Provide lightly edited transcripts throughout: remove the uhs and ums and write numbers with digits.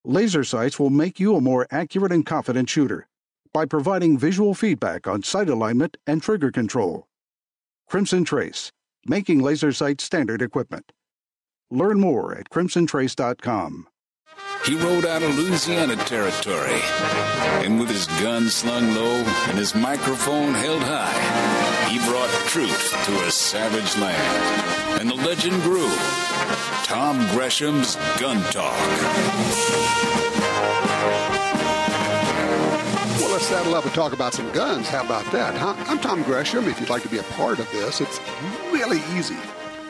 Laser sights will make you a more accurate and confident shooter by providing visual feedback on sight alignment and trigger control. Crimson Trace, making laser sights standard equipment. Learn more at crimsontrace.com. He rode out of Louisiana territory, and with his gun slung low and his microphone held high, he brought truth to a savage land. And the legend grew. Tom Gresham's Gun Talk. Well, let's saddle up and talk about some guns. How about that, huh? I'm Tom Gresham. If you'd like to be a part of this, it's really easy.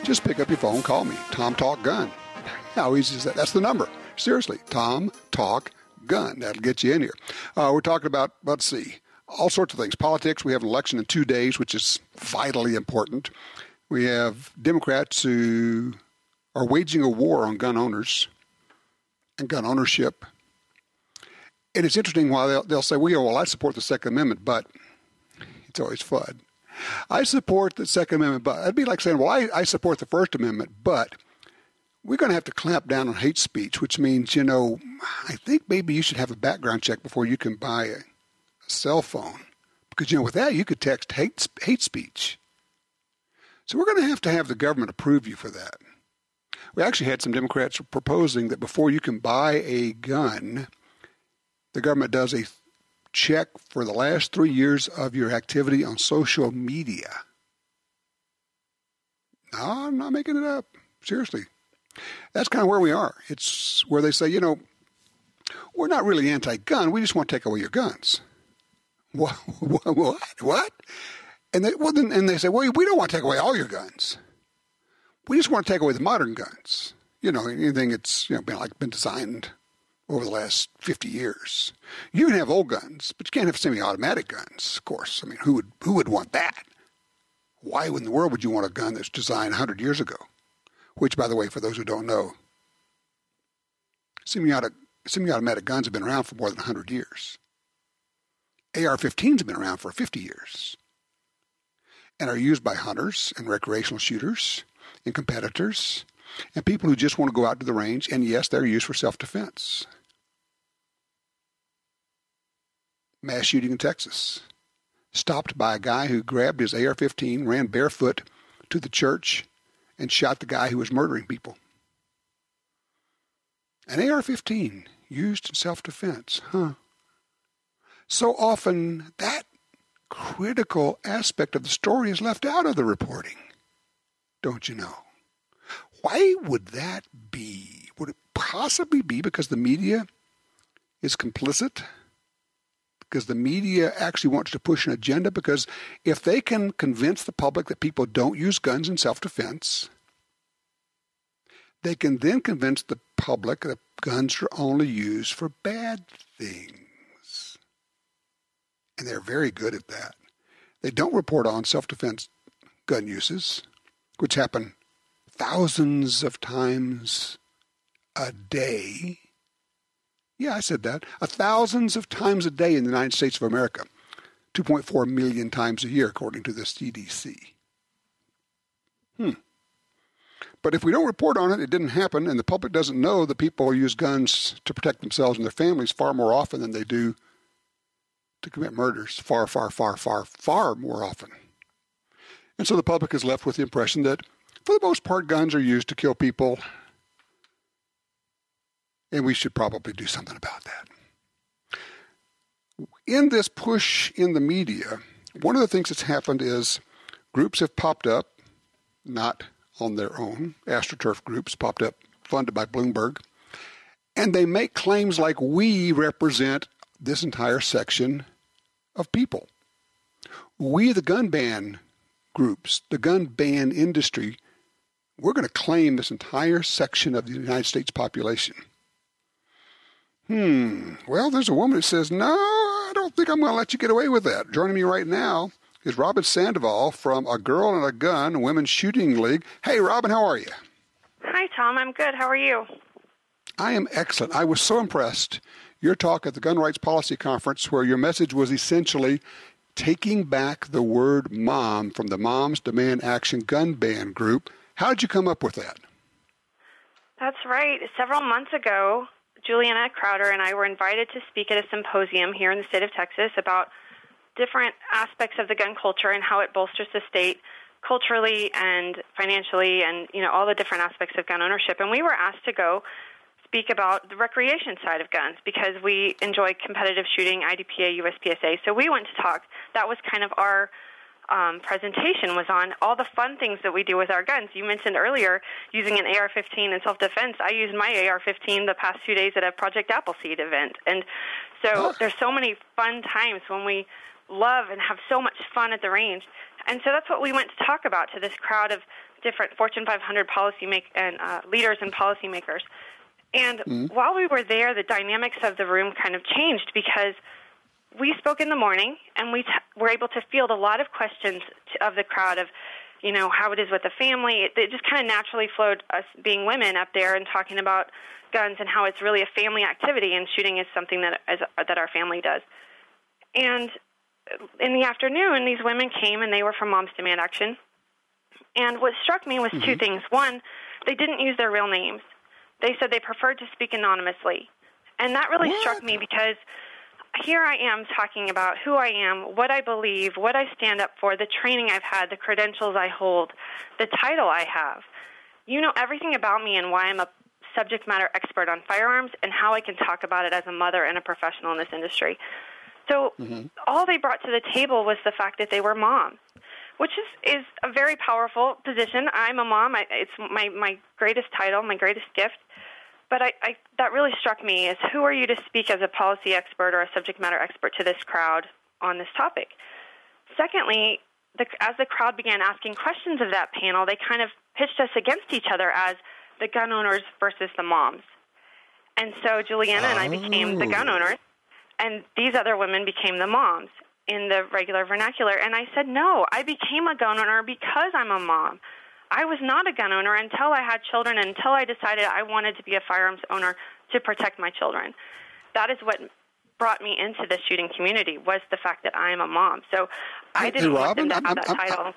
Just pick up your phone, call me. Tom Talk Gun. How easy is that? That's the number. Seriously, Tom Talk Gun. That'll get you in here. We're talking about, let's see, all sorts of things. Politics. We have an election in 2 days, which is vitally important. We have Democrats who are waging a war on gun owners and gun ownership. And it's interesting why they'll say, well, I support the Second Amendment, but it's always fun. I support the Second Amendment, but it'd be like saying, well, I support the First Amendment, but we're going to have to clamp down on hate speech, which means, I think maybe you should have a background check before you can buy a cell phone. Because, with that, you could text hate speech. So we're going to have the government approve you for that. We actually had some Democrats proposing that before you can buy a gun, the government does a check for the last 3 years of your activity on social media. No, I'm not making it up. Seriously. That's kind of where we are. It's where they say, we're not really anti-gun. We just want to take away your guns. What? And they say, well, we don't want to take away all your guns. We just want to take away the modern guns. Anything that's been designed over the last 50 years. You can have old guns, but you can't have semi-automatic guns, of course. I mean, who would want that? Why in the world would you want a gun that's designed 100 years ago? Which, by the way, for those who don't know, semi-automatic guns have been around for more than 100 years. AR-15s have been around for 50 years and are used by hunters and recreational shooters and competitors and people who just want to go out to the range. And, yes, they're used for self-defense. Mass shooting in Texas. Stopped by a guy who grabbed his AR-15, ran barefoot to the church, and shot the guy who was murdering people. An AR-15 used in self-defense, huh? So often that critical aspect of the story is left out of the reporting, don't you know? Why would that be? Would it possibly be because the media is complicit? Because the media actually wants to push an agenda? Because if they can convince the public that people don't use guns in self-defense, they can then convince the public that guns are only used for bad things. And they're very good at that. They don't report on self-defense gun uses, which happen thousands of times a day. Yeah, I said that. Thousands of times a day in the United States of America. 2.4 million times a year, according to the CDC. But if we don't report on it, it didn't happen, and the public doesn't know that people use guns to protect themselves and their families far more often than they do to commit murders. Far, far, far, far, far more often. And so the public is left with the impression that, for the most part, guns are used to kill people, and we should probably do something about that. In this push in the media, one of the things that's happened is groups have popped up, not on their own. AstroTurf groups popped up, funded by Bloomberg. And they make claims like we represent this entire section of people. We, the gun ban groups, the gun ban industry, we're going to claim this entire section of the United States population. Well, there's a woman who says, no, I don't think I'm going to let you get away with that. Joining me right now is Robyn Sandoval from A Girl and a Gun, Women's Shooting League. Hey, Robyn, how are you? Hi, Tom. I'm good. How are you? I am excellent. I was so impressed. Your talk at the Gun Rights Policy Conference, where your message was essentially taking back the word mom from the Moms Demand Action Gun Ban group. How did you come up with that? That's right. Several months ago, Juliana Crowder and I were invited to speak at a symposium here in the state of Texas about different aspects of the gun culture and how it bolsters the state culturally and financially and, all the different aspects of gun ownership. And we were asked to go speak about the recreation side of guns because we enjoy competitive shooting, IDPA, USPSA. So we went to talk. That was kind of our presentation, was on all the fun things that we do with our guns. You mentioned earlier using an AR-15 in self-defense. I used my AR-15 the past 2 days at a Project Appleseed event. And so there's so many fun times when we love and have so much fun at the range. And so that's what we went to talk about to this crowd of different Fortune 500 leaders and policymakers. And while we were there, the dynamics of the room kind of changed because we spoke in the morning and we were able to field a lot of questions of the crowd of, how it is with the family. It just kind of naturally flowed, us being women up there and talking about guns and how it's really a family activity and shooting is something that our family does. And in the afternoon, these women came and they were from Moms Demand Action. And what struck me was two things. One, they didn't use their real names. They said they preferred to speak anonymously. And that really struck me because here I am talking about who I am, what I believe, what I stand up for, the training I've had, the credentials I hold, the title I have. You know everything about me and why I'm a subject matter expert on firearms and how I can talk about it as a mother and a professional in this industry. So all they brought to the table was the fact that they were moms, which is a very powerful position. I'm a mom. It's my greatest title, my greatest gift. But that really struck me as who are you to speak as a policy expert or a subject matter expert to this crowd on this topic? Secondly, as the crowd began asking questions of that panel, they kind of pitched us against each other as the gun owners versus the moms. And so Juliana and I became the gun owners, and these other women became the moms in the regular vernacular. And I said, no, I became a gun owner because I'm a mom. I was not a gun owner until I had children, until I decided I wanted to be a firearms owner to protect my children. That is what brought me into the shooting community, was the fact that I am a mom. So I didn't want them to have that title.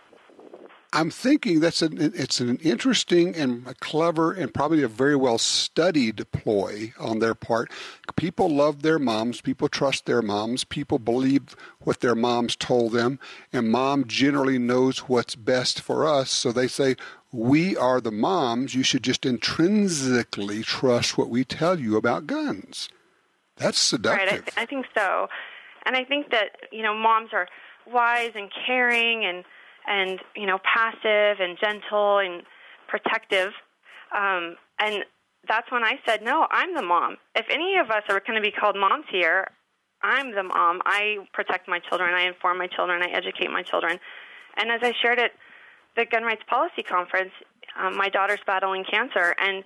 I'm thinking it's an interesting and a clever and probably a very well studied ploy on their part. People love their moms. People trust their moms. People believe what their moms told them. And mom generally knows what's best for us. So they say, we are the moms. You should just intrinsically trust what we tell you about guns. That's seductive. Right, I think so. And I think that, moms are wise and caring and passive and gentle and protective. And that's when I said, no, I'm the mom. If any of us are going to be called moms here, I'm the mom. I protect my children. I inform my children. I educate my children. And as I shared at the Gun Rights Policy Conference, my daughter's battling cancer. And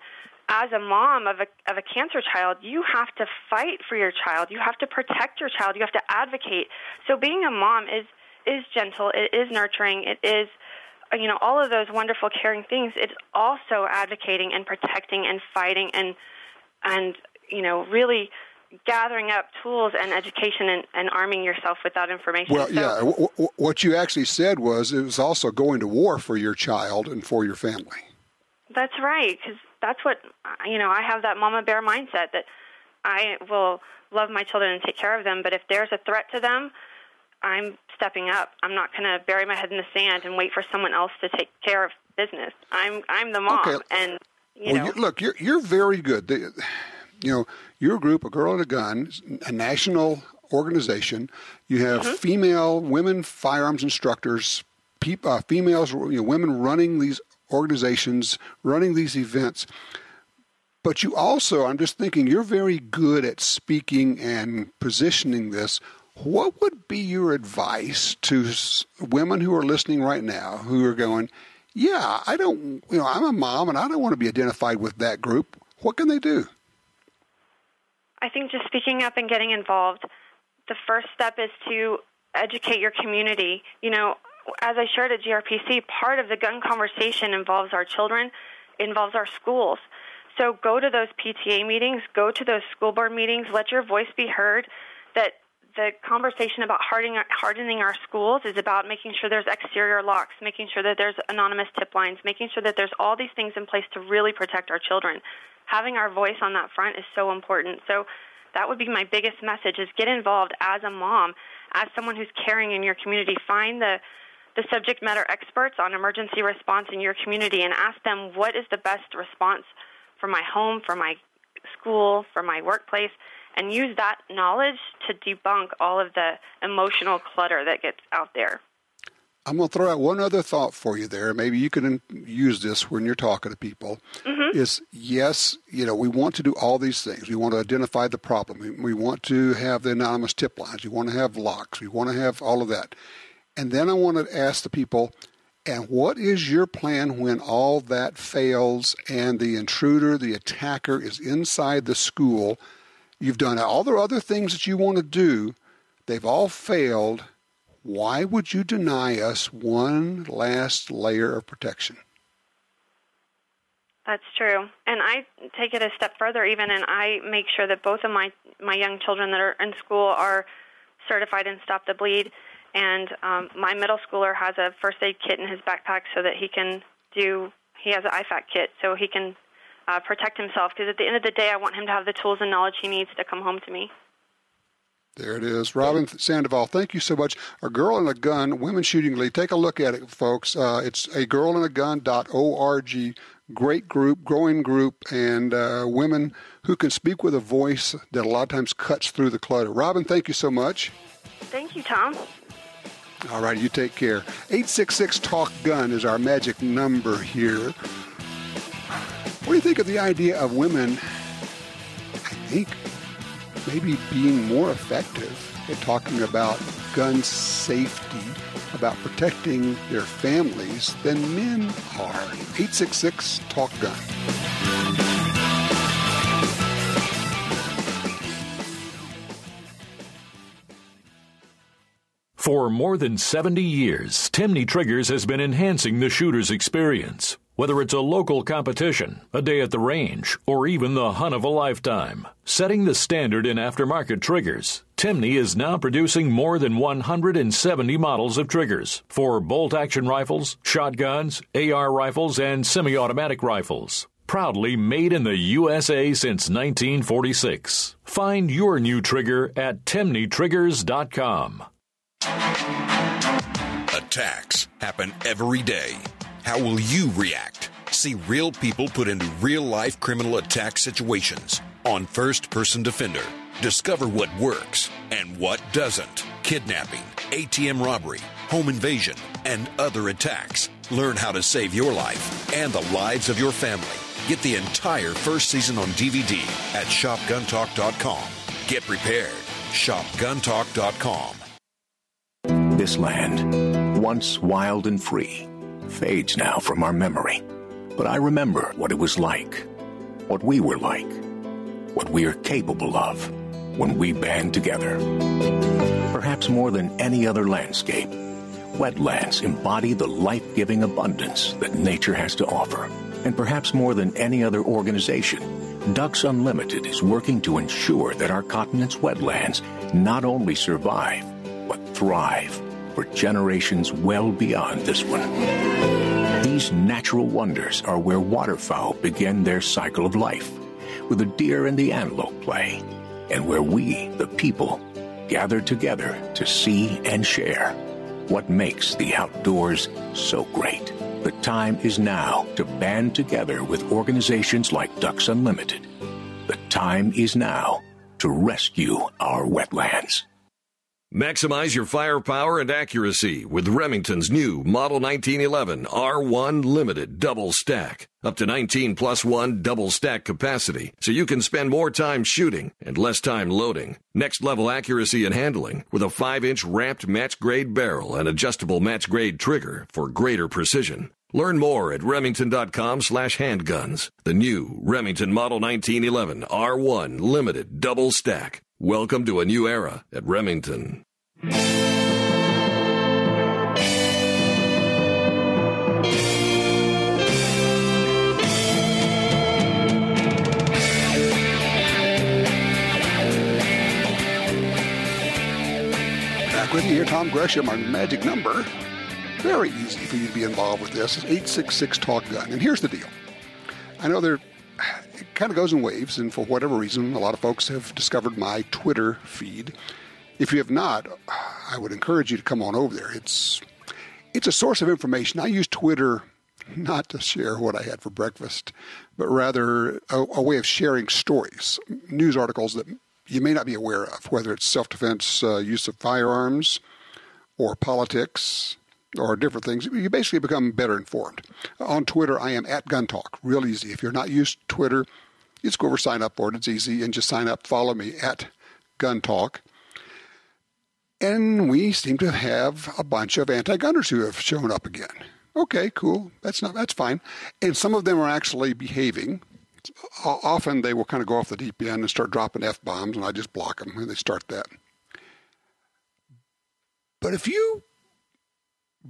as a mom of a cancer child, you have to fight for your child. You have to protect your child. You have to advocate. So being a mom is gentle, it is nurturing, it is, all of those wonderful, caring things. It's also advocating and protecting and fighting and really gathering up tools and education and arming yourself with that information. Well, what you actually said was it was also going to war for your child and for your family. That's right, because that's what, I have that mama bear mindset that I will love my children and take care of them, but if there's a threat to them, I'm stepping up. I'm not going to bury my head in the sand and wait for someone else to take care of business. I'm the mom, okay. And look, you're very good. Your group, A Girl and a Gun, a national organization. You have women firearms instructors, females, women running these organizations, running these events. But you also, I'm just thinking, you're very good at speaking and positioning this. What would be your advice to women who are listening right now who are going, yeah, I'm a mom and I don't want to be identified with that group. What can they do? I think just speaking up and getting involved. The first step is to educate your community. As I shared at GRPC, part of the gun conversation involves our children, involves our schools. So go to those PTA meetings, go to those school board meetings, let your voice be heard. That the conversation about hardening our schools is about making sure there's exterior locks, making sure that there's anonymous tip lines, making sure that there's all these things in place to really protect our children. having our voice on that front is so important. So that would be my biggest message, is get involved as a mom, as someone who's caring in your community. Find the subject matter experts on emergency response in your community and ask them, what is the best response for my home, for my school, for my workplace, and use that knowledge to debunk all of the emotional clutter that gets out there. I'm going to throw out one other thought for you there. Maybe you can use this when you're talking to people. Is, yes, we want to do all these things. We want to identify the problem. We want to have the anonymous tip lines. We want to have locks. We want to have all of that. And then I want to ask the people, and what is your plan when all that fails and the intruder, the attacker, is inside the school? You've done all the other things that you want to do. They've all failed. Why would you deny us one last layer of protection? That's true. And I take it a step further even, and I make sure that both of my young children that are in school are certified in Stop the Bleed. And my middle schooler has a first aid kit in his backpack so that he has an IFAC kit so he can protect himself. Because at the end of the day, I want him to have the tools and knowledge he needs to come home to me. There it is. Robyn Sandoval, thank you so much. A Girl and a Gun Women's Shooting League. Take a look at it, folks. It's agirlandagun.org. Great group, growing group, and women who can speak with a voice that a lot of times cuts through the clutter. Robyn, thank you so much. Thank you, Tom. All right, you take care. 866-TALK-GUN is our magic number here. What do you think of the idea of women, I think, maybe being more effective at talking about gun safety, about protecting their families than men are? 866-TALK-GUN. For more than 70 years, Timney Triggers has been enhancing the shooter's experience. Whether it's a local competition, a day at the range, or even the hunt of a lifetime. Setting the standard in aftermarket triggers, Timney is now producing more than 170 models of triggers for bolt-action rifles, shotguns, AR rifles, and semi-automatic rifles. Proudly made in the USA since 1946. Find your new trigger at timneytriggers.com. Attacks happen every day. How will you react? See real people put into real-life criminal attack situations on First Person Defender. Discover what works and what doesn't. Kidnapping, ATM robbery, home invasion, and other attacks. Learn how to save your life and the lives of your family. Get the entire first season on DVD at shopguntalk.com. Get prepared. shopguntalk.com. This land, once wild and free, fades now from our memory. But I remember what it was like, what we were like, what we are capable of when we band together. Perhaps more than any other landscape, wetlands embody the life-giving abundance that nature has to offer. And perhaps more than any other organization, Ducks Unlimited is working to ensure that our continent's wetlands not only survive, but thrive for generations well beyond this one. These natural wonders are where waterfowl begin their cycle of life, where the deer and the antelope play, and where we, the people, gather together to see and share what makes the outdoors so great. The time is now to band together with organizations like Ducks Unlimited. The time is now to rescue our wetlands. Maximize your firepower and accuracy with Remington's new Model 1911 R1 Limited Double Stack. Up to 19+1 double stack capacity, so you can spend more time shooting and less time loading. Next level accuracy and handling with a 5-inch wrapped match-grade barrel and adjustable match-grade trigger for greater precision. Learn more at remington.com/handguns. The new Remington Model 1911 R1 Limited Double Stack. Welcome to a new era at Remington. Back with you here, Tom Gresham. Our magic number, very easy for you to be involved with this, is 866-TALK-GUN. And here's the deal. I know kind of goes in waves, and for whatever reason, a lot of folks have discovered my Twitter feed. If you have not, I would encourage you to come on over there. It's a source of information. I use Twitter not to share what I had for breakfast, but rather a way of sharing stories, news articles that you may not be aware of, whether it's self-defense, use of firearms, or politics, or different things. You basically become better informed. On Twitter, I am at Gun Talk. Real easy. If you're not used to Twitter, you just go over, sign up for it. It's easy, and just sign up. Follow me at Gun Talk. And we seem to have a bunch of anti-gunners who have shown up again. Okay, cool. That's fine. And some of them are actually behaving. Often they will kind of go off the deep end and start dropping F-bombs, and I just block them when they start that. But if you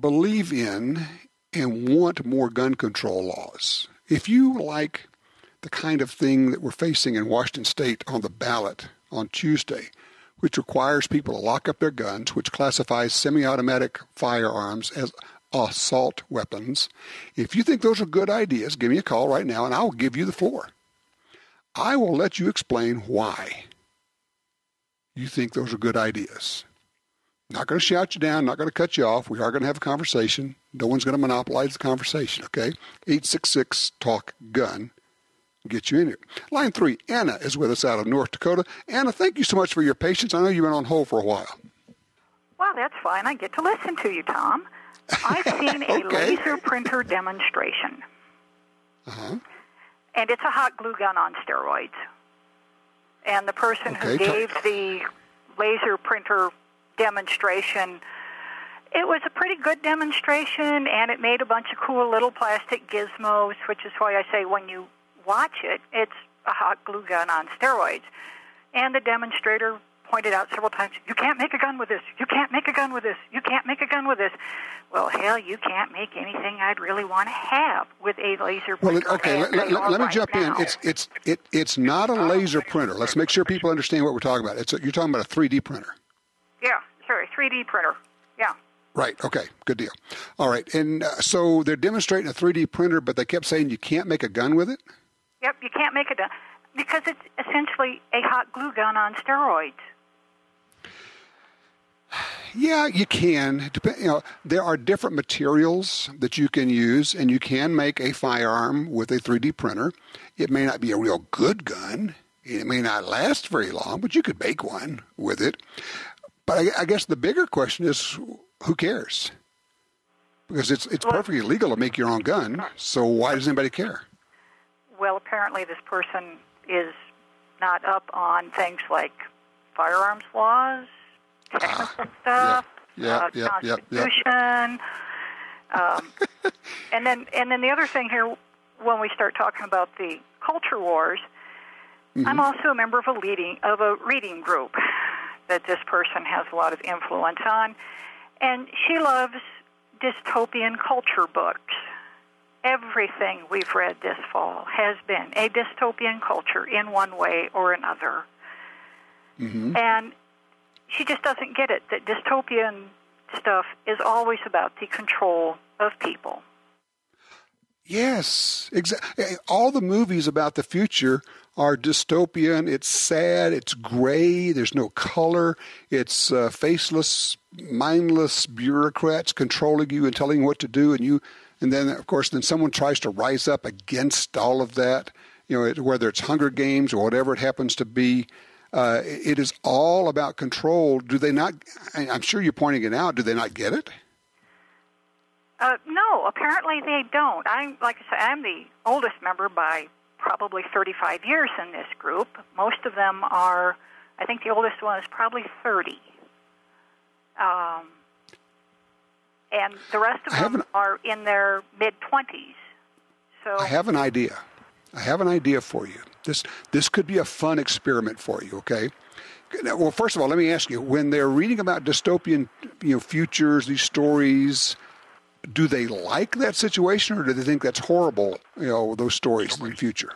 believe in and want more gun control laws, if you like the kind of thing that we're facing in Washington State on the ballot on Tuesday, which requires people to lock up their guns, which classifies semi-automatic firearms as assault weapons, if you think those are good ideas, give me a call right now and I'll give you the floor. I will let you explain why you think those are good ideas. Not going to shout you down, not going to cut you off. We are going to have a conversation. No one's going to monopolize the conversation, okay? 866-TALK-GUN. Get you in here. Line 3, Anna is with us out of North Dakota. Anna, thank you so much for your patience. I know you've been on hold for a while. Well, that's fine. I get to listen to you, Tom. I've seen a laser printer demonstration. Uh-huh. And it's a hot glue gun on steroids. And the person who gave the laser printer demonstration, it was a pretty good demonstration, and it made a bunch of cool little plastic gizmos, which is why I say when you watch it, it's a hot glue gun on steroids. And the demonstrator pointed out several times, you can't make a gun with this, you can't make a gun with this, you can't make a gun with this. Well, hell, you can't make anything I'd really want to have with a laser printer. Well, okay, let me jump in. It's not a laser printer. Let's make sure people understand what we're talking about. You're talking about a 3D printer. Yeah, sorry, 3D printer. Yeah. Right, okay, good deal. All right, and so they're demonstrating a 3D printer, but they kept saying you can't make a gun with it? Yep, you can't make a gun because it's essentially a hot glue gun on steroids. Yeah, you can. There are different materials that you can use, and you can make a firearm with a 3D printer. It may not be a real good gun. It may not last very long, but you could make one with it. But I guess the bigger question is, who cares? Because it's perfectly legal to make your own gun, so why does anybody care? Well, apparently this person is not up on things like firearms laws, technical stuff, Constitution. And then the other thing here, when we start talking about the culture wars, I'm also a member of a reading group that this person has a lot of influence on, and she loves dystopian culture books. Everything we've read this fall has been a dystopian culture in one way or another. And she just doesn't get it, that dystopian stuff is always about the control of people. Yes, exactly. All the movies about the future are dystopian. It's sad. It's gray. There's no color. It's faceless, mindless bureaucrats controlling you and telling you what to do. And then, of course, someone tries to rise up against all of that. Whether it's Hunger Games or whatever it happens to be. It is all about control. Do they not? I'm sure you're pointing it out. Do they not get it? No, apparently they don't. Like I said, I'm the oldest member by probably 35 years in this group. Most of them are, I think the oldest one is probably 30. And the rest of them are in their mid-20s. So I have an idea. For you. This could be a fun experiment for you, okay? Well, first of all, let me ask you, when they're reading about dystopian futures, these stories, do they like that situation, or do they think that's horrible, those stories in the future?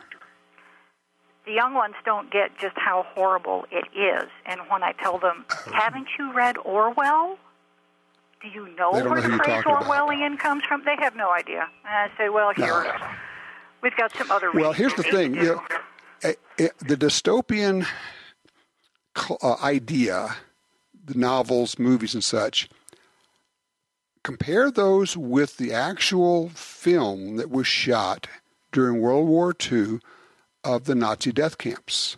The young ones don't get just how horrible it is. And when I tell them, haven't you read Orwell? Do you know where the phrase Orwellian comes from? They have no idea. And I say, well, here, we've got some other reasons. Well, here's the thing. The dystopian idea, the novels, movies, and such, compare those with the actual film that was shot during World War II of the Nazi death camps.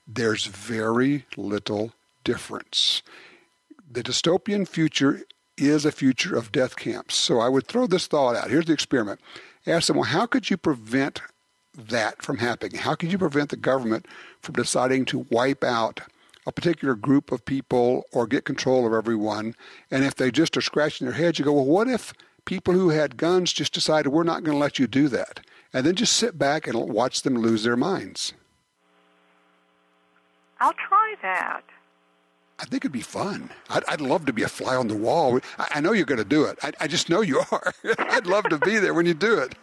There's very little difference. The dystopian future is a future of death camps. So I would throw this thought out. Here's the experiment. Ask them, well, how could you prevent that from happening? How could you prevent the government from deciding to wipe out a particular group of people or get control of everyone? And if they just are scratching their heads, you go, well, what if people who had guns just decided we're not going to let you do that? And then just sit back and watch them lose their minds. I'll try that. I think it'd be fun. I'd love to be a fly on the wall. I know you're going to do it. I just know you are. I'd love to be there when you do it.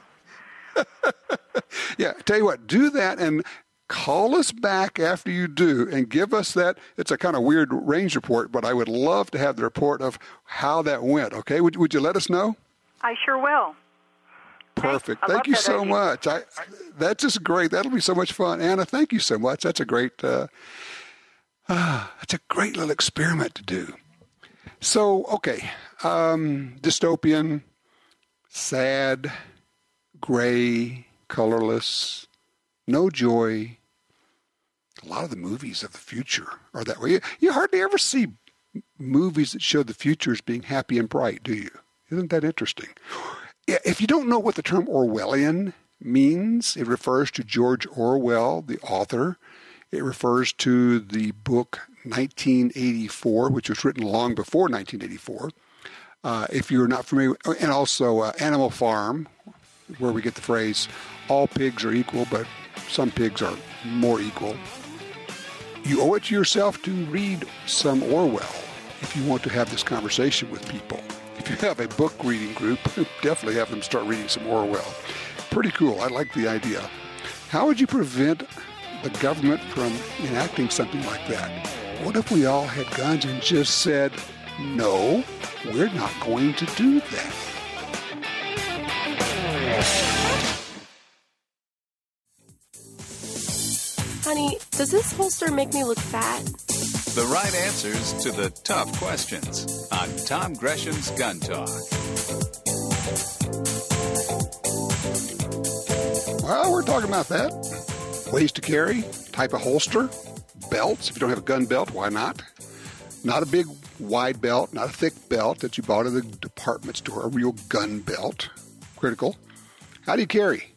Yeah, tell you what, do that and call us back after you do and give us that. It's a kind of weird range report, but I would love to have the report of how that went, okay? Would you let us know? I sure will. Perfect. Thank you so much. That's just great. That'll be so much fun. Anna, thank you so much. That's a great... that's a great little experiment to do. So, okay, dystopian, sad, gray, colorless, no joy. A lot of the movies of the future are that way. You hardly ever see movies that show the future as being happy and bright, do you? Isn't that interesting? If you don't know what the term Orwellian means, it refers to George Orwell, the author. It refers to the book 1984, which was written long before 1984. If you're not familiar, and also Animal Farm, where we get the phrase, all pigs are equal, but some pigs are more equal. You owe it to yourself to read some Orwell if you want to have this conversation with people. If you have a book reading group, definitely have them start reading some Orwell. Pretty cool. I like the idea. How would you prevent the government from enacting something like that? What if we all had guns and just said, no, we're not going to do that? Honey, does this holster make me look fat? The right answers to the tough questions on Tom Gresham's Gun Talk. Well, we're talking about that. Ways to carry, type of holster, belts. If you don't have a gun belt, why not? Not a big wide belt, not a thick belt that you bought at the department store, a real gun belt. Critical. How do you carry?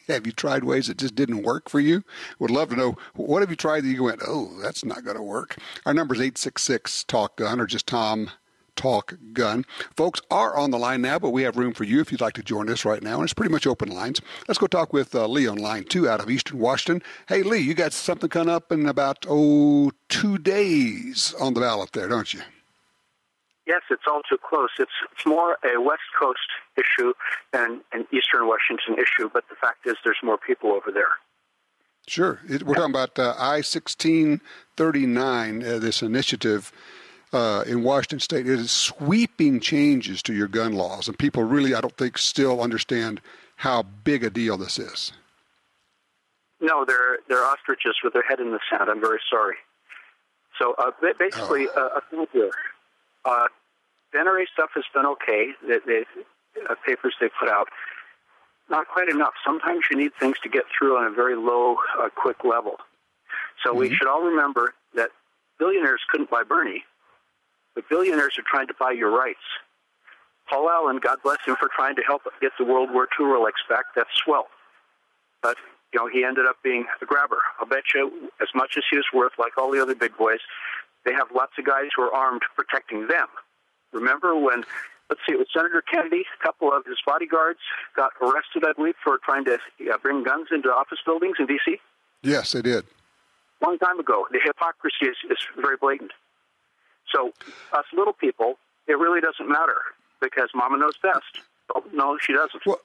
Have you tried ways that just didn't work for you? Would love to know, what have you tried that you went, oh, that's not going to work? Our number is 866-TALK-GUN or just Tom Talk Gun. Folks are on the line now, but we have room for you if you'd like to join us right now, and it's pretty much open lines. Let's go talk with Lee on line 2 out of Eastern Washington. Hey, Lee, you got something coming up in about, 2 days on the ballot there, don't you? Yes, it's all too close. It's more a West Coast issue than an Eastern Washington issue, but the fact is there's more people over there. Sure. We're talking about I-1639, this initiative in Washington State. It is sweeping changes to your gun laws, and people really, I don't think, still understand how big a deal this is. No, they're ostriches with their head in the sand. I'm very sorry. So basically, NRA stuff has been okay. The papers they put out, not quite enough. Sometimes you need things to get through on a very low, quick level. So we should all remember that billionaires couldn't buy Bernie, but billionaires are trying to buy your rights. Paul Allen, God bless him for trying to help get the World War II relics back. That's swell. But, he ended up being a grabber. I'll bet you, as much as he was worth, like all the other big boys, they have lots of guys who are armed protecting them. Remember when, let's see, it was Senator Kennedy, a couple of his bodyguards got arrested, I believe, for trying to bring guns into office buildings in D.C.? Yes, they did. Long time ago. The hypocrisy is very blatant. So us little people, it really doesn't matter because Mama knows best. Oh, no, she doesn't. Well,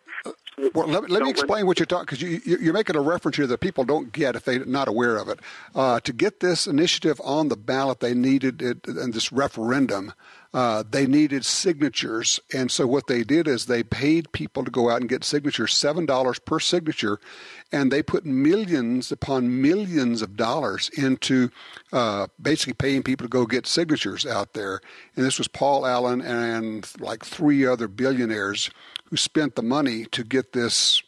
let me explain what you're talking, because you're making a reference here that people don't get if they're not aware of it. To get this initiative on the ballot, they needed it, and this referendum, they needed signatures. And so what they did is they paid people to go out and get signatures, $7 per signature, and they put millions upon millions of dollars into basically paying people to go get signatures out there. And this was Paul Allen and like 3 other billionaires who spent the money to get this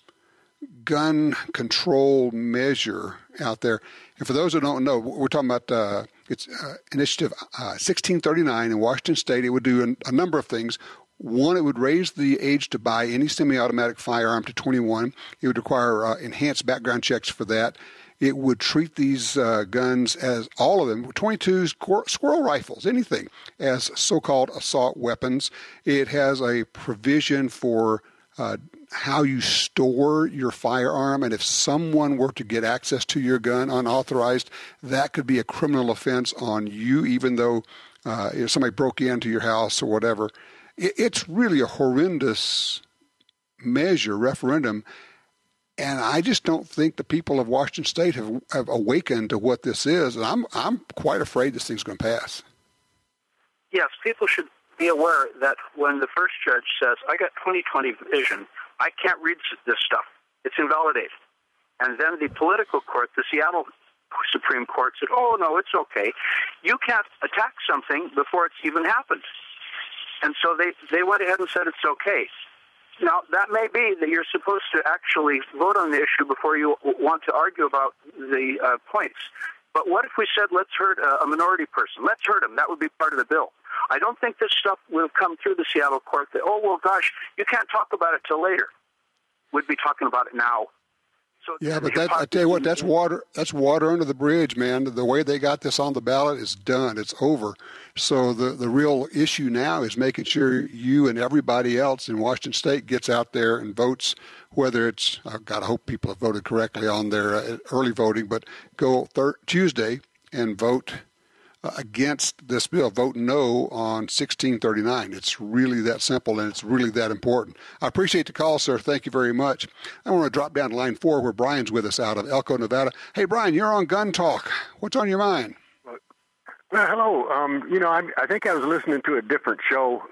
gun control measure out there. And for those who don't know, we're talking about it's Initiative 1639 in Washington State. It would do a number of things. One, it would raise the age to buy any semi-automatic firearm to 21. It would require enhanced background checks for that. It would treat these guns as, all of them, 22s, squirrel rifles, anything, as so-called assault weapons. It has a provision for how you store your firearm, and if someone were to get access to your gun unauthorized, that could be a criminal offense on you, even though if somebody broke into your house or whatever. It's really a horrendous referendum, and I just don't think the people of Washington State have awakened to what this is, and I'm quite afraid this thing's going to pass. Yes, people should be aware that when the first judge says, I got 20/20 vision, I can't read this stuff, it's invalidated. And then the political court, the Seattle Supreme Court, said, oh, no, it's okay. You can't attack something before it's even happened. And so they went ahead and said it's okay. Now, that may be that you're supposed to actually vote on the issue before you want to argue about the points. But what if we said, let's hurt a minority person? Let's hurt them. That would be part of the bill. I don't think this stuff would have come through the Seattle court that, oh, well, gosh, you can't talk about it till later. We'd be talking about it now. So yeah, but I tell you what, that's water under the bridge, man. The way they got this on the ballot is done. It's over. So the real issue now is making sure you and everybody else in Washington State gets out there and votes, whether it's, I've got to hope people have voted correctly on their early voting, but go Tuesday and vote against this bill. Vote no on 1639. It's really that simple, and it's really that important. I appreciate the call, sir. Thank you very much. I want to drop down to line 4 where Brian's with us out of Elko, Nevada. Hey, Brian, you're on Gun Talk. What's on your mind? Well, hello. I think I was listening to a different show,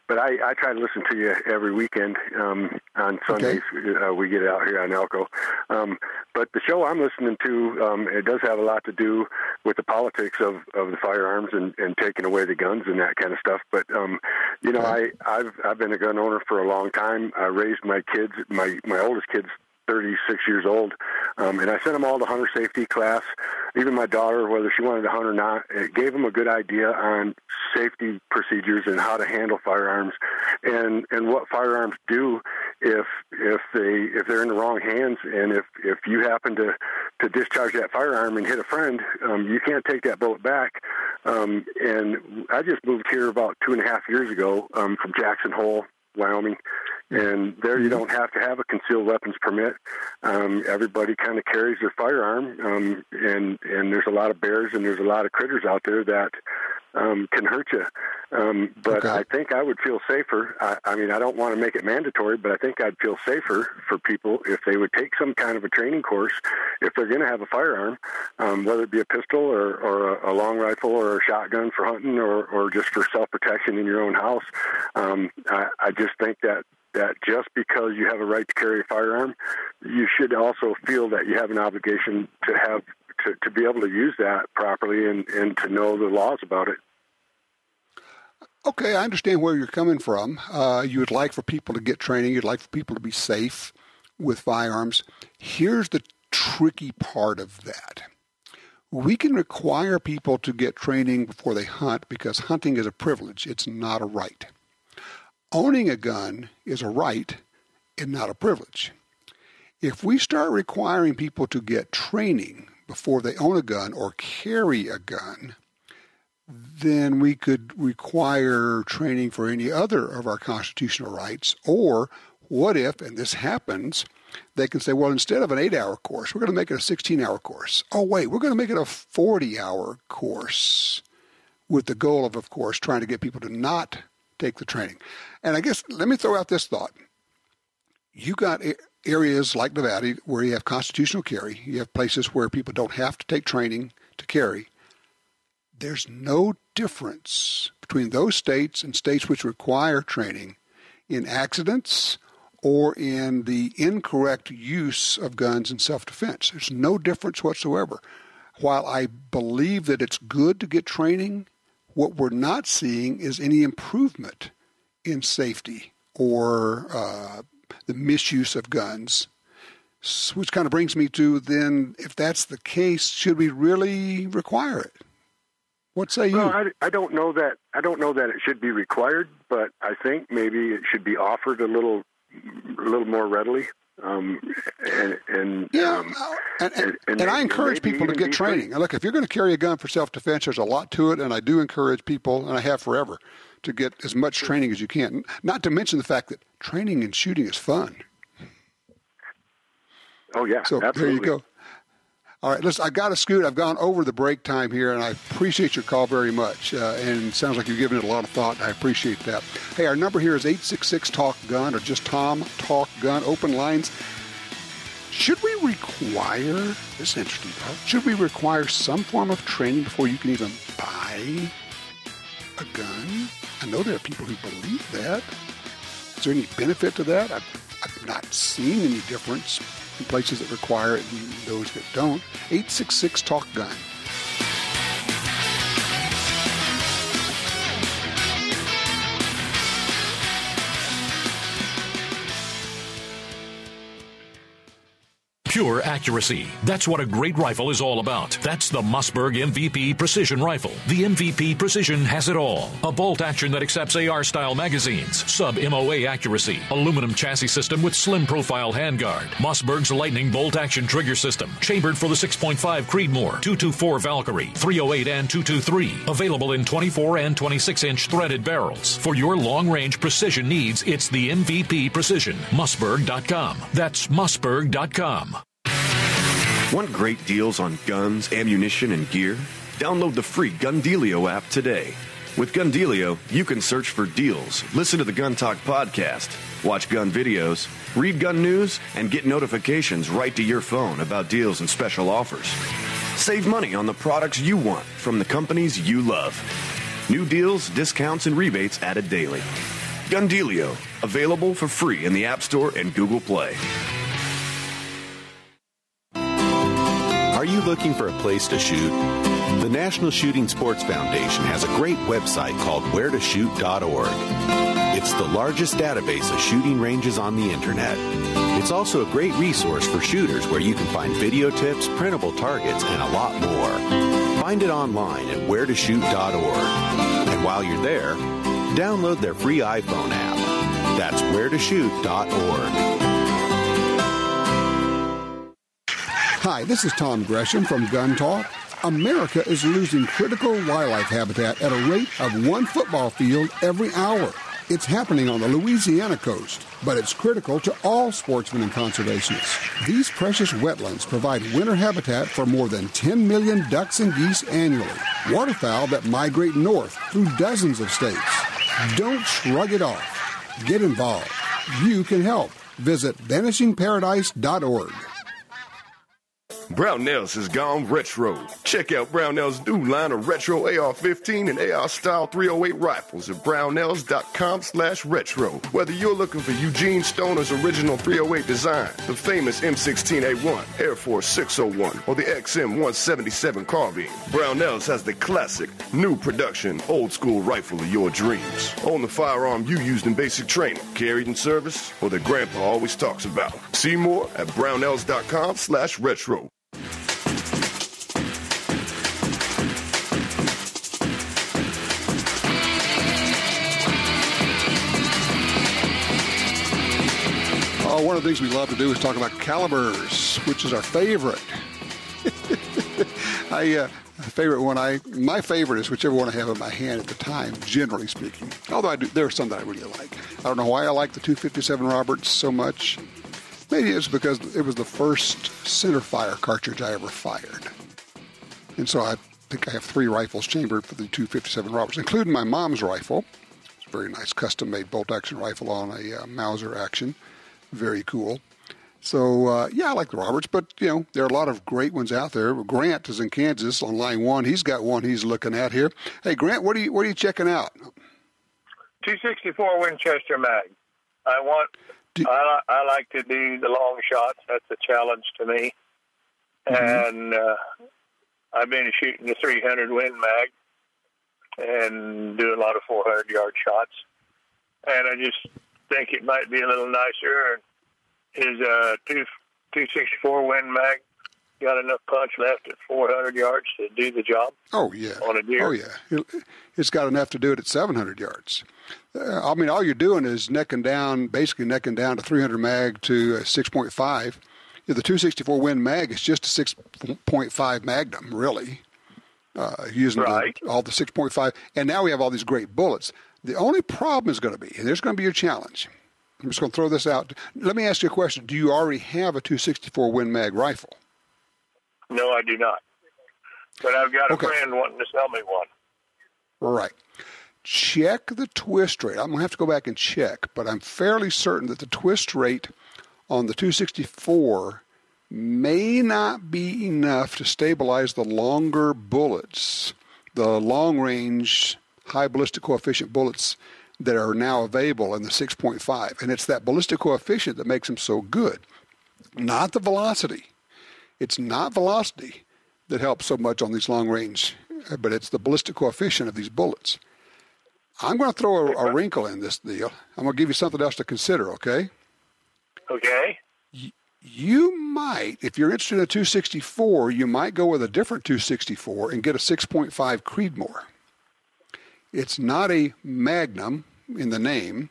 but I try to listen to you every weekend on Sundays. Okay. We get out here on Elko. But the show I'm listening to, it does have a lot to do with the politics of the firearms and taking away the guns and that kind of stuff. But, I've been a gun owner for a long time. I raised my kids, my oldest kid's 36 years old, and I sent them all to hunter safety class. Even my daughter, whether she wanted to hunt or not, it gave them a good idea on safety procedures and how to handle firearms and what firearms do if they're in the wrong hands, and if you happen to discharge that firearm and hit a friend, you can't take that bullet back. And I just moved here about 2.5 years ago from Jackson Hole, Wyoming. And there you don't have to have a concealed weapons permit. Everybody kind of carries their firearm, and there's a lot of bears and there's a lot of critters out there that can hurt you. But I think I would feel safer. I mean, I don't want to make it mandatory, but I think I'd feel safer for people if they would take some kind of a training course if they're going to have a firearm, whether it be a pistol or a long rifle or a shotgun for hunting or just for self-protection in your own house. I just think that just because you have a right to carry a firearm, you should also feel that you have an obligation to be able to use that properly and to know the laws about it. Okay, I understand where you're coming from. You would like for people to get training. You'd like for people to be safe with firearms. Here's the tricky part of that. We can require people to get training before they hunt because hunting is a privilege. It's not a right. Owning a gun is a right and not a privilege. If we start requiring people to get training before they own a gun or carry a gun, then we could require training for any other of our constitutional rights. Or what if, and this happens, they can say, well, instead of an 8-hour course, we're going to make it a 16-hour course. Oh, wait, we're going to make it a 40-hour course with the goal of course, trying to get people to not take the training. And I guess, let me throw out this thought. You got areas like Nevada where you have constitutional carry. You have places where people don't have to take training to carry. There's no difference between those states and states which require training in accidents or in the incorrect use of guns in self-defense. There's no difference whatsoever. While I believe that it's good to get training, what we're not seeing is any improvement in safety or the misuse of guns, which kind of brings me to then, if that's the case, should we really require it? What say you? Well, I don't know that it should be required, but I think maybe it should be offered a little more readily. And I encourage people to get training. Look, if you're going to carry a gun for self-defense, there's a lot to it, and I do encourage people, and I have forever, to get as much training as you can. Not to mention the fact that training and shooting is fun. Oh, yeah, so absolutely. There you go. All right, listen, I got to scoot. I've gone over the break time here, and I appreciate your call very much. And it sounds like you've given it a lot of thought. I appreciate that. Hey, our number here is 866-TALK-GUN or just Tom Talk Gun. Open lines. Should we require, this is interesting part, should we require some form of training before you can even buy a gun? I know there are people who believe that. Is there any benefit to that? I've not seen any difference in places that require it and those that don't. 866-TALK-GUN. Pure accuracy. That's what a great rifle is all about. That's the Mossberg MVP Precision Rifle. The MVP Precision has it all. A bolt action that accepts AR-style magazines, sub-MOA accuracy, aluminum chassis system with slim profile handguard, Mossberg's lightning bolt action trigger system, chambered for the 6.5 Creedmoor, 224 Valkyrie, 308 and 223. Available in 24 and 26-inch threaded barrels. For your long-range precision needs, it's the MVP Precision. Mossberg.com. That's Mossberg.com. Want great deals on guns, ammunition, and gear? Download the free Gundealio app today. With Gundealio, you can search for deals, listen to the Gun Talk podcast, watch gun videos, read gun news, and get notifications right to your phone about deals and special offers. Save money on the products you want from the companies you love. New deals, discounts, and rebates added daily. Gundealio, available for free in the App Store and Google Play. Are you looking for a place to shoot? The National Shooting Sports Foundation has a great website called wheretoshoot.org. It's the largest database of shooting ranges on the internet. It's also a great resource for shooters where you can find video tips, printable targets, and a lot more. Find it online at wheretoshoot.org. And while you're there, download their free iPhone app. That's wheretoshoot.org. Hi, this is Tom Gresham from Gun Talk. America is losing critical wildlife habitat at a rate of one football field every hour. It's happening on the Louisiana coast, but it's critical to all sportsmen and conservationists. These precious wetlands provide winter habitat for more than 10 million ducks and geese annually, waterfowl that migrate north through dozens of states. Don't shrug it off. Get involved. You can help. Visit vanishingparadise.org. Brownells has gone retro. Check out Brownells' new line of retro AR-15 and AR-style 308 rifles at brownells.com/retro. Whether you're looking for Eugene Stoner's original 308 design, the famous M16A1, Air Force 601, or the XM177 carbine, Brownells has the classic, new production, old-school rifle of your dreams. Own the firearm you used in basic training, carried in service, or that Grandpa always talks about. See more at brownells.com/retro. One of the things we love to do is talk about calibers, which is our favorite. My favorite is whichever one I have in my hand at the time, generally speaking. Although there are some that I really like. I don't know why I like the 257 Roberts so much. Maybe it's because it was the first center fire cartridge I ever fired. And so I think I have 3 rifles chambered for the 257 Roberts, including my mom's rifle. It's a very nice custom-made bolt-action rifle on a Mauser action. Very cool. So, yeah, I like the Roberts, but, you know, there are a lot of great ones out there. Grant is in Kansas on line 1. He's got one he's looking at here. Hey, Grant, what are you checking out? 264 Winchester mag. I like to do the long shots. That's a challenge to me. Mm-hmm. And I've been shooting the 300 Win mag and do a lot of 400-yard shots. And I just think it might be a little nicer. His 264 Win mag got enough punch left at 400 yards to do the job. Oh, yeah. On a deer. Oh, yeah. It's got enough to do it at 700 yards. I mean, all you're doing is basically necking down to 300 mag to 6.5. The 264 Win mag is just a 6.5 Magnum, really, using all the 6.5. And now we have all these great bullets. The only problem is going to be, and there's going to be your challenge. I'm just going to throw this out. Let me ask you a question. Do you already have a 264 Win mag rifle? No, I do not. But I've got a friend wanting to sell me one. All right. Check the twist rate. I'm going to have to go back and check, but I'm fairly certain that the twist rate on the 264 may not be enough to stabilize the longer bullets, the long-range, high ballistic coefficient bullets that are now available in the 6.5. And it's that ballistic coefficient that makes them so good, not the velocity. It's not velocity that helps so much on these long-range, but it's the ballistic coefficient of these bullets. I'm going to throw a wrinkle in this deal. I'm going to give you something else to consider, okay? Okay. You might, if you're interested in a 264, you might go with a different 264 and get a 6.5 Creedmoor. It's not a Magnum in the name,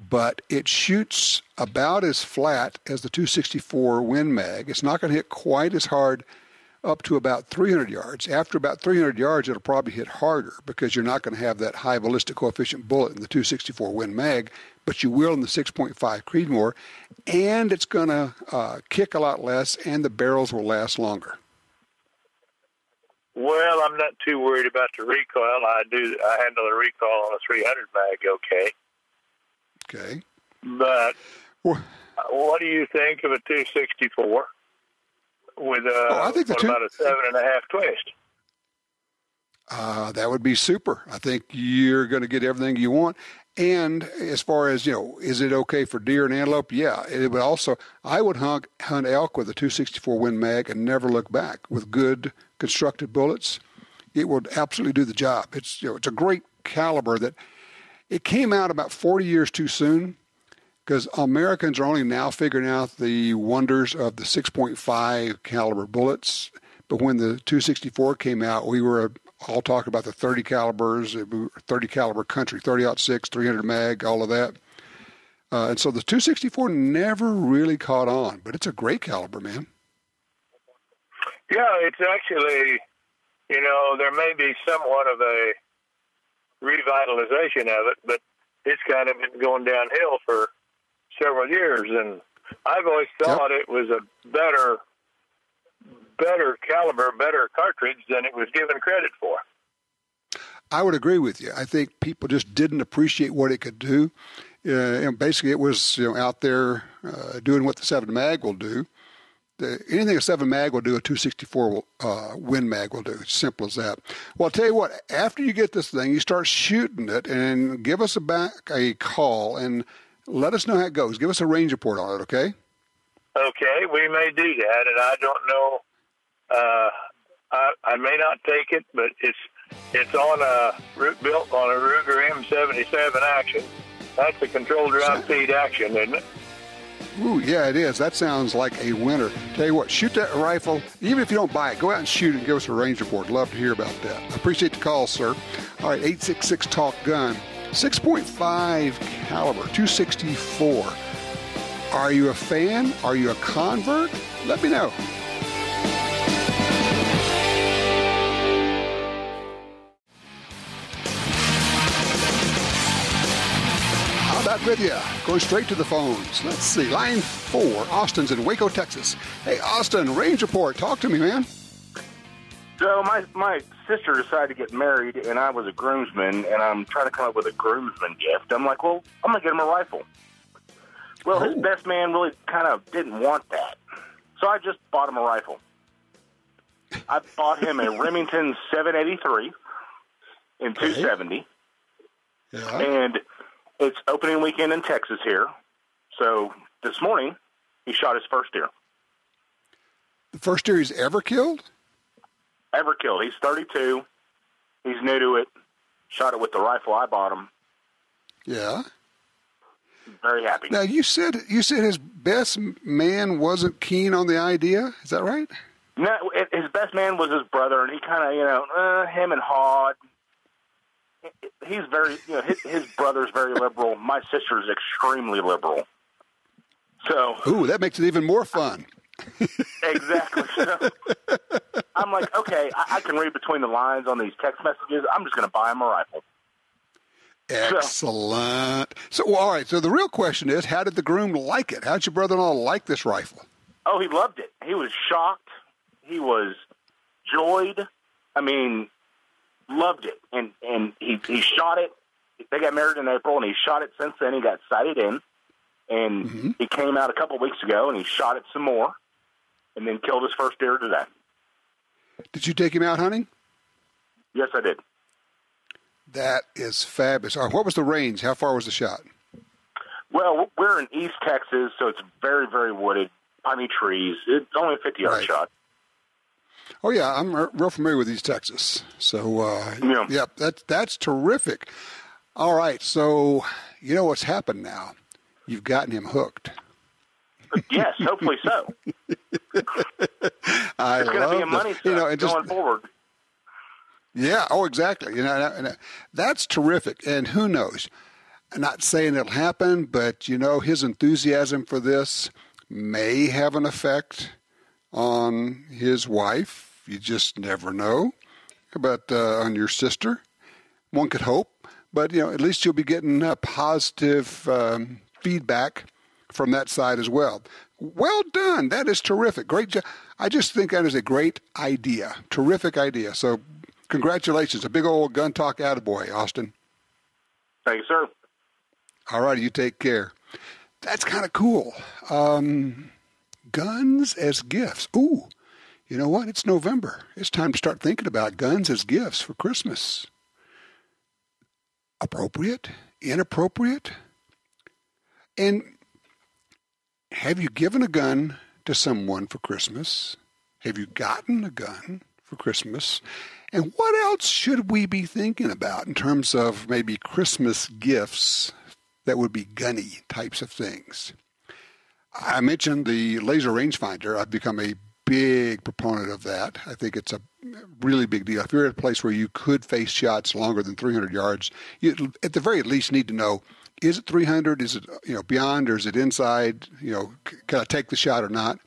but it shoots about as flat as the 264 Win mag. It's not going to hit quite as hard up to about 300 yards. After about 300 yards, it'll probably hit harder because you're not going to have that high ballistic coefficient bullet in the 264 Win mag, but you will in the 6.5 Creedmoor, and it's going to kick a lot less, and the barrels will last longer. Well, I'm not too worried about the recoil. I handle the recoil on a 300 mag okay. Okay. But what do you think of a 264 with about a 7.5 twist? That would be super. I think you're going to get everything you want. And as far as, is it okay for deer and antelope? Yeah. It would also, I would hunt elk with a 264 Win mag and never look back. With good constructed bullets, it would absolutely do the job. It's a great caliber that it came out about 40 years too soon because Americans are only now figuring out the wonders of the 6.5 caliber bullets. But when the 264 came out, we were all talking about the 30 calibers, 30 caliber country, 30-06, 300 mag, all of that. And so the 264 never really caught on, but it's a great caliber, man. Yeah, it's actually, there may be somewhat of a revitalization of it, but it's kind of been going downhill for several years. And I've always thought it was a better caliber, better cartridge than it was given credit for. I would agree with you. I think people just didn't appreciate what it could do. And basically, it was out there doing what the 7 mag will do. Anything a 7 mag will do, a 264 Win mag will do. It's simple as that. Well, I'll tell you what. After you get this thing, you start shooting it, and give us a call and let us know how it goes. Give us a range report on it, okay? Okay, we may do that, and I don't know. I may not take it, but it's built on a Ruger M77 action. That's a controlled drop feed action, isn't it? Ooh, yeah, it is. That sounds like a winner. Tell you what, shoot that rifle. Even if you don't buy it, go out and shoot it and give us a range report. Love to hear about that. I appreciate the call, sir. All right, 866-TALK-GUN. 6.5 caliber, 264. Are you a fan? Are you a convert? Let me know. How about with you? Going straight to the phones. Let's see. Line 4. Austin's in Waco, Texas. Hey, Austin, range report. Talk to me, man. So my sister decided to get married, and I was a groomsman, and I'm trying to come up with a groomsman gift. I'm like, well, I'm going to get him a rifle. Well, his best man really kind of didn't want that. So I just bought him a rifle. I bought him a Remington 783 in 270. Yeah. And it's opening weekend in Texas here. So this morning, he shot his first deer. The first deer he's ever killed? Ever killed. He's 32. He's new to it. Shot it with the rifle I bought him. Yeah. Very happy. Now, you said his best man wasn't keen on the idea. Is that right? No, his best man was his brother, and he kind of, him and Hod. He's very, his brother's very liberal. My sister's extremely liberal. So. Ooh, that makes it even more fun. Exactly. So, I'm like, okay, I can read between the lines on these text messages. I'm just going to buy him a rifle. Excellent. So, all right. So the real question is, how did the groom like it? How did your brother-in-law like this rifle? Oh, he loved it. He was shocked. He was joyed. I mean, loved it. And he shot it. They got married in April, and he shot it since then. He got sighted in. And he came out a couple of weeks ago, and he shot it some more, and then killed his first deer today. Did you take him out hunting? Yes, I did. That is fabulous. All right, what was the range? How far was the shot? Well, we're in East Texas, so it's very, very wooded, piney trees. It's only a 50-yard shot. Oh, yeah, I'm real familiar with East Texas. So, yeah, that's terrific. All right, so you know what's happened now. You've gotten him hooked. Yes, hopefully so. It's going to be a money stuff going forward. Yeah, exactly. And that's terrific. And who knows? I'm not saying it'll happen, but, his enthusiasm for this may have an effect on his wife. You just never know. But on your sister, one could hope. But, at least you'll be getting positive feedback from that side as well. Well done. That is terrific. Great job. I just think that is a great idea. Terrific idea. So congratulations. A big old gun talk attaboy, Austin. Thank you, sir. All right. You take care. That's kind of cool. Guns as gifts. Ooh, you know what? It's November. It's time to start thinking about guns as gifts for Christmas. Appropriate? Inappropriate? And have you given a gun to someone for Christmas? Have you gotten a gun for Christmas? And what else should we be thinking about in terms of maybe Christmas gifts that would be gunny types of things? I mentioned the laser rangefinder. I've become a big proponent of that. I think it's a really big deal. If you're at a place where you could face shots longer than 300 yards, you at the very least need to know, is it 300? Is it beyond, or is it inside? Can I take the shot or not?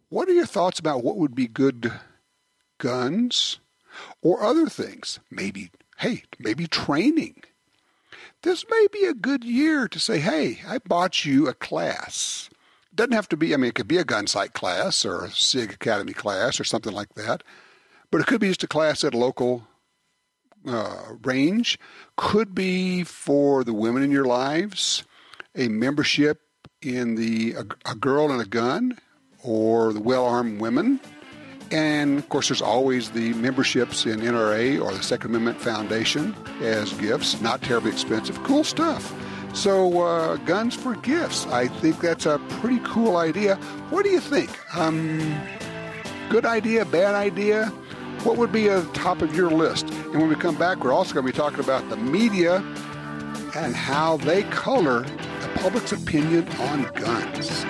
What are your thoughts about what would be good guns or other things? Maybe training. This may be a good year to say, hey, I bought you a class. It doesn't have to be, it could be a gun sight class or a SIG Academy class or something like that. But it could be just a class at a local range. Could be for the women in your lives, a membership in a Girl and a Gun, or the Well-Armed Women. And, of course, there's always the memberships in NRA or the Second Amendment Foundation as gifts. Not terribly expensive. Cool stuff. So, guns for gifts. I think that's a pretty cool idea. What do you think? Good idea, bad idea? What would be at the top of your list? And when we come back, we're also going to be talking about the media and how they color the public's opinion on guns.